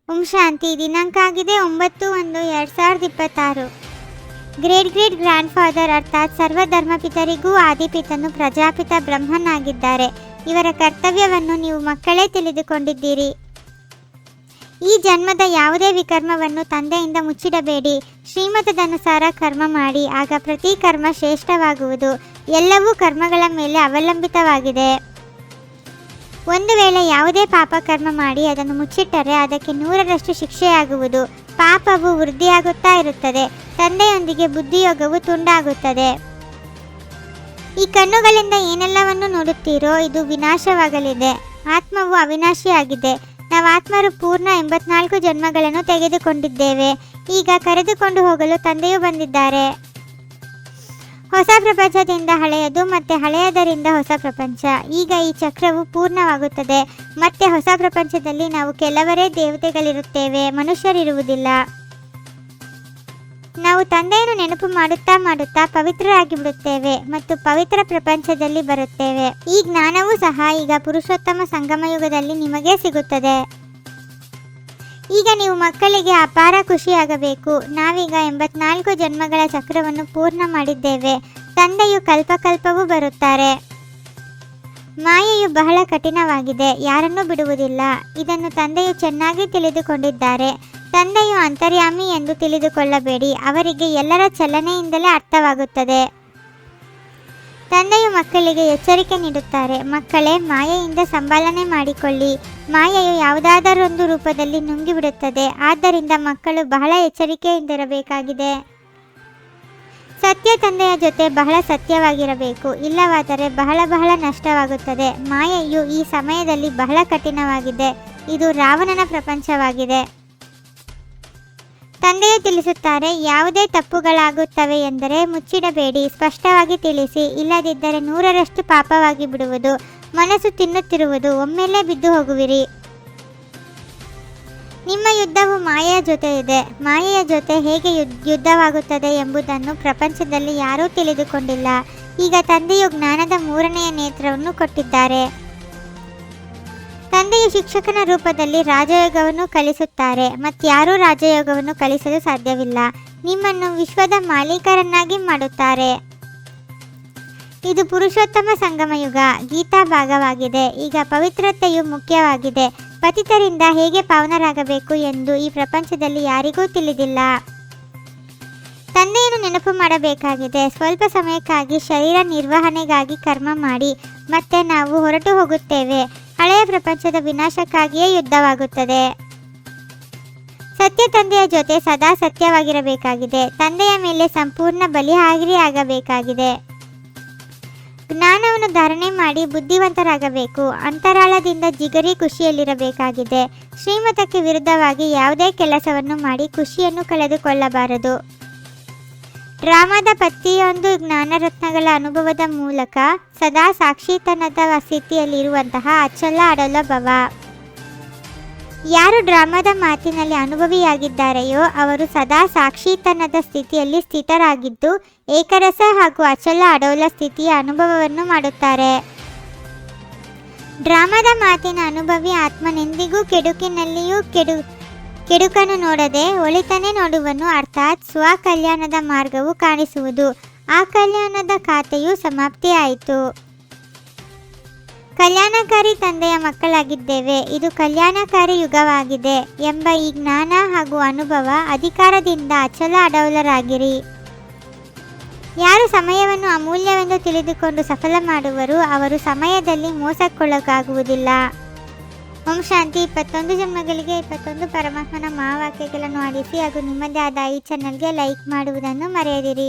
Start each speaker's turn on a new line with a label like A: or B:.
A: ಓಂ ಶಾಂತಿ. ದಿನಾಂಕ ಆಗಿದೆ 9/1/2026. Great grand father ಅರ್ಥಾತ್ ಸರ್ವಧರ್ಮಪಿತರಿಗೂ ಆದಿಪಿತನು ಪ್ರಜಾಪಿತ ಬ್ರಹ್ಮನಾಗಿದ್ದಾರೆ. ಇವರ ಕರ್ತವ್ಯವನ್ನು ನೀವು ಮಕ್ಕಳೇ ತಿಳಿದುಕೊಂಡಿದ್ದೀರಿ. ಈ ಜನ್ಮದ ಯಾವುದೇ ವಿಕರ್ಮವನ್ನು ತಂದೆಯಿಂದ ಮುಚ್ಚಿಡಬೇಡಿ. ಶ್ರೀಮತದನುಸಾರ ಕರ್ಮ ಮಾಡಿ, ಆಗ ಪ್ರತಿ ಕರ್ಮ ಶ್ರೇಷ್ಠವಾಗುವುದು. ಎಲ್ಲವೂ ಕರ್ಮಗಳ ಮೇಲೆ ಅವಲಂಬಿತವಾಗಿದೆ. ಒಂದು ವೇಳೆ ಯಾವುದೇ ಪಾಪ ಕರ್ಮ ಮಾಡಿ ಅದನ್ನು ಮುಚ್ಚಿಟ್ಟರೆ ಅದಕ್ಕೆ 100ರಷ್ಟು ಶಿಕ್ಷೆಯಾಗುವುದು. ಪಾಪವು ವೃದ್ಧಿಯಾಗುತ್ತಾ ಇರುತ್ತದೆ. ತಂದೆಯೊಂದಿಗೆ ಬುದ್ಧಿಯೋಗವು ತುಂಡಾಗುತ್ತದೆ. ಈ ಕಣ್ಣುಗಳಿಂದ ಏನೆಲ್ಲವನ್ನು ನೋಡುತ್ತೀರೋ ಇದು ವಿನಾಶವಾಗಲಿದೆ. ಆತ್ಮವು ಅವಿನಾಶಿಯಾಗಿದೆ. ನಾವು ಆತ್ಮರು ಪೂರ್ಣ 84 ಜನ್ಮಗಳನ್ನು ತೆಗೆದುಕೊಂಡಿದ್ದೇವೆ. ಈಗ ಕರೆದುಕೊಂಡು ಹೋಗಲು ತಂದೆಯು ಬಂದಿದ್ದಾರೆ. ಹೊಸ ಪ್ರಪಂಚದಿಂದ ಹಳೆಯದು ಮತ್ತೆ ಹಳೆಯದರಿಂದ ಹೊಸ ಪ್ರಪಂಚ. ಈಗ ಈ ಚಕ್ರವು ಪೂರ್ಣವಾಗುತ್ತದೆ. ಮತ್ತೆ ಹೊಸ ಪ್ರಪಂಚದಲ್ಲಿ ನಾವು ಕೆಲವರೇ ದೇವತೆಗಳಿರುತ್ತೇವೆ, ಮನುಷ್ಯರಿರುವುದಿಲ್ಲ. ನಾವು ತಂದೆಯನ್ನು ನೆನಪು ಮಾಡುತ್ತಾ ಮಾಡುತ್ತಾ ಪವಿತ್ರರಾಗಿ ಬಿಡುತ್ತೇವೆ ಮತ್ತು ಪವಿತ್ರ ಪ್ರಪಂಚದಲ್ಲಿ ಬರುತ್ತೇವೆ. ಈ ಜ್ಞಾನವೂ ಸಹ ಈಗ ಪುರುಷೋತ್ತಮ ಸಂಗಮಯುಗದಲ್ಲಿ ನಿಮಗೆ ಸಿಗುತ್ತದೆ. ಈಗ ನೀವು ಮಕ್ಕಳಿಗೆ ಅಪಾರ ಖುಷಿಯಾಗಬೇಕು. ನಾವೀಗ 84 ಜನ್ಮಗಳ ಚಕ್ರವನ್ನು ಪೂರ್ಣ ಮಾಡಿದ್ದೇವೆ. ತಂದೆಯು ಕಲ್ಪಕಲ್ಪವೂ ಬರುತ್ತಾರೆ. ಮಾಯೆಯು ಬಹಳ ಕಠಿಣವಾಗಿದೆ, ಯಾರನ್ನೂ ಬಿಡುವುದಿಲ್ಲ. ಇದನ್ನು ತಂದೆಯು ಚೆನ್ನಾಗಿ ತಿಳಿದುಕೊಂಡಿದ್ದಾರೆ. ತಂದೆಯು ಅಂತರ್ಯಾಮಿ ಎಂದು ತಿಳಿದುಕೊಳ್ಳಬೇಡಿ. ಅವರಿಗೆ ಎಲ್ಲರ ಚಲನೆಯಿಂದಲೇ ಅರ್ಥವಾಗುತ್ತದೆ. ತಂದೆಯು ಮಕ್ಕಳಿಗೆ ಎಚ್ಚರಿಕೆ ನೀಡುತ್ತಾರೆ. ಮಕ್ಕಳೇ, ಮಾಯೆಯಿಂದ ಸಂಪಾಲನೆ ಮಾಡಿಕೊಳ್ಳಿ. ಮಾಯೆಯು ಯಾವುದಾದರೊಂದು ರೂಪದಲ್ಲಿ ನುಂಗಿಬಿಡುತ್ತದೆ. ಆದ್ದರಿಂದ ಮಕ್ಕಳು ಬಹಳ ಎಚ್ಚರಿಕೆಯಿಂದಿರಬೇಕಾಗಿದೆ. ಸತ್ಯ ತಂದೆಯ ಜೊತೆ ಬಹಳ ಸತ್ಯವಾಗಿರಬೇಕು. ಇಲ್ಲವಾದರೆ ಬಹಳ ನಷ್ಟವಾಗುತ್ತದೆ. ಮಾಯೆಯು ಈ ಸಮಯದಲ್ಲಿ ಬಹಳ ಕಠಿಣವಾಗಿದೆ. ಇದು ರಾವಣನ ಪ್ರಪಂಚವಾಗಿದೆ. ತಂದೆಯು ತಿಳಿಸುತ್ತಾರೆ, ಯಾವುದೇ ತಪ್ಪುಗಳಾಗುತ್ತವೆ ಎಂದರೆ ಮುಚ್ಚಿಡಬೇಡಿ, ಸ್ಪಷ್ಟವಾಗಿ ತಿಳಿಸಿ. ಇಲ್ಲದಿದ್ದರೆ 100ರಷ್ಟು ಪಾಪವಾಗಿ ಬಿಡುವುದು. ಮನಸ್ಸು ತಿನ್ನುತ್ತಿರುವುದು, ಒಮ್ಮೆಲೇ ಬಿದ್ದು ಹೋಗುವಿರಿ. ನಿಮ್ಮ ಯುದ್ಧವು ಮಾಯೆಯ ಜೊತೆ ಇದೆ. ಮಾಯೆಯ ಜೊತೆ ಹೇಗೆ ಯುದ್ಧವಾಗುತ್ತದೆ ಎಂಬುದನ್ನು ಪ್ರಪಂಚದಲ್ಲಿ ಯಾರೂ ತಿಳಿದುಕೊಂಡಿಲ್ಲ. ಈಗ ತಂದೆಯು ಜ್ಞಾನದ 3ನೆಯ ನೇತ್ರವನ್ನು ಕೊಟ್ಟಿದ್ದಾರೆ. ತಂದೆಯು ಶಿಕ್ಷಕನ ರೂಪದಲ್ಲಿ ರಾಜಯೋಗವನ್ನು ಕಲಿಸುತ್ತಾರೆ. ಮತ್ಯಾರೂ ರಾಜಯೋಗವನ್ನು ಕಲಿಸಲು ಸಾಧ್ಯವಿಲ್ಲ. ನಿಮ್ಮನ್ನು ವಿಶ್ವದ ಮಾಲೀಕರನ್ನಾಗಿ ಮಾಡುತ್ತಾರೆ. ಇದು ಪುರುಷೋತ್ತಮ ಸಂಗಮಯುಗ, ಗೀತಾ ಭಾಗವಾಗಿದೆ. ಈಗ ಪವಿತ್ರತೆಯು ಮುಖ್ಯವಾಗಿದೆ. ಪತಿತರಿಂದ ಹೇಗೆ ಪಾವನರಾಗಬೇಕು ಎಂದು ಈ ಪ್ರಪಂಚದಲ್ಲಿ ಯಾರಿಗೂ ತಿಳಿದಿಲ್ಲ. ತಂದೆಯನ್ನು ನೆನಪು ಮಾಡಬೇಕಾಗಿದೆ. ಸ್ವಲ್ಪ ಸಮಯಕ್ಕಾಗಿ ಶರೀರ ನಿರ್ವಹಣೆಗಾಗಿ ಕರ್ಮ ಮಾಡಿ, ಮತ್ತೆ ನಾವು ಹೊರಟು ಹೋಗುತ್ತೇವೆ. ಹಳೆಯ ಪ್ರಪಂಚದ ವಿನಾಶಕ್ಕಾಗಿಯೇ ಯುದ್ಧವಾಗುತ್ತದೆ. ಸತ್ಯ ತಂದೆಯ ಜೊತೆ ಸದಾ ಸತ್ಯವಾಗಿರಬೇಕಾಗಿದೆ. ತಂದೆಯ ಮೇಲೆ ಸಂಪೂರ್ಣ ಬಲಿಹಾರಿಯಾಗಬೇಕಾಗಿದೆ. ಜ್ಞಾನವನ್ನು ಧಾರಣೆ ಮಾಡಿ ಬುದ್ಧಿವಂತರಾಗಬೇಕು. ಅಂತರಾಳದಿಂದ ಜಿಗರಿ ಖುಷಿಯಲ್ಲಿರಬೇಕಾಗಿದೆ. ಶ್ರೀಮತಕ್ಕೆ ವಿರುದ್ಧವಾಗಿ ಯಾವುದೇ ಕೆಲಸವನ್ನು ಮಾಡಿ ಖುಷಿಯನ್ನು ಕಳೆದುಕೊಳ್ಳಬಾರದು. ಡ್ರಾಮಾದ ಪ್ರತಿಯೊಂದು ಜ್ಞಾನರತ್ನಗಳ ಅನುಭವದ ಮೂಲಕ ಸದಾ ಸಾಕ್ಷಿತನದ ಸ್ಥಿತಿಯಲ್ಲಿರುವಂತಹ ಅಚಲ ಅಡಲ ಭವ. ಯಾರು ಡ್ರಾಮಾದ ಮಾತಿನಲ್ಲಿ ಅನುಭವಿಯಾಗಿದ್ದಾರೆಯೋ ಅವರು ಸದಾ ಸಾಕ್ಷಿತನದ ಸ್ಥಿತಿಯಲ್ಲಿ ಸ್ಥಿತರಾಗಿದ್ದು ಏಕರಸ ಹಾಗೂ ಅಚಲ ಅಡೋಲ ಸ್ಥಿತಿಯ ಅನುಭವವನ್ನು ಮಾಡುತ್ತಾರೆ. ಡ್ರಾಮಾದ ಮಾತಿನ ಅನುಭವಿ ಆತ್ಮನೆಂದಿಗೂ ಕೆಡುಕಿನಲ್ಲಿಯೂ ಕೆಡುಕನ್ನು ನೋಡದೆ ಒಳಿತನೇ ನೋಡುವನು. ಅರ್ಥಾತ್ ಸ್ವಕಲ್ಯಾಣದ ಮಾರ್ಗವು ಕಾಣಿಸುವುದು. ಆ ಕಲ್ಯಾಣದ ಖಾತೆಯು ಸಮಾಪ್ತಿಯಾಯಿತು. ಕಲ್ಯಾಣಕಾರಿ ತಂದೆಯ ಮಕ್ಕಳಾಗಿದ್ದೇವೆ. ಇದು ಕಲ್ಯಾಣಕಾರಿ ಯುಗವಾಗಿದೆ ಎಂಬ ಈ ಜ್ಞಾನ ಹಾಗೂ ಅನುಭವ ಅಧಿಕಾರದಿಂದ ಅಚಲ ಅಡೌಲರಾಗಿರಿ. ಯಾರು ಸಮಯವನ್ನು ಅಮೂಲ್ಯವೆಂದು ತಿಳಿದುಕೊಂಡು ಸಫಲ ಮಾಡುವರು ಅವರು ಸಮಯದಲ್ಲಿ ಮೋಸಕ್ಕೊಳಗಾಗುವುದಿಲ್ಲ. ಓಂ ಶಾಂತಿ. 21 ಜನ್ಮಗಳಿಗೆ 21 ಪರಮಾತ್ಮನ ಮಹಾವಾಕ್ಯಗಳನ್ನು ಆಡಿಸಿ ಹಾಗೂ ನಿಮ್ಮದೇ ಆದ ಈ ಚಾನಲ್ಗೆ ಲೈಕ್ ಮಾಡುವುದನ್ನು ಮರೆಯದಿರಿ.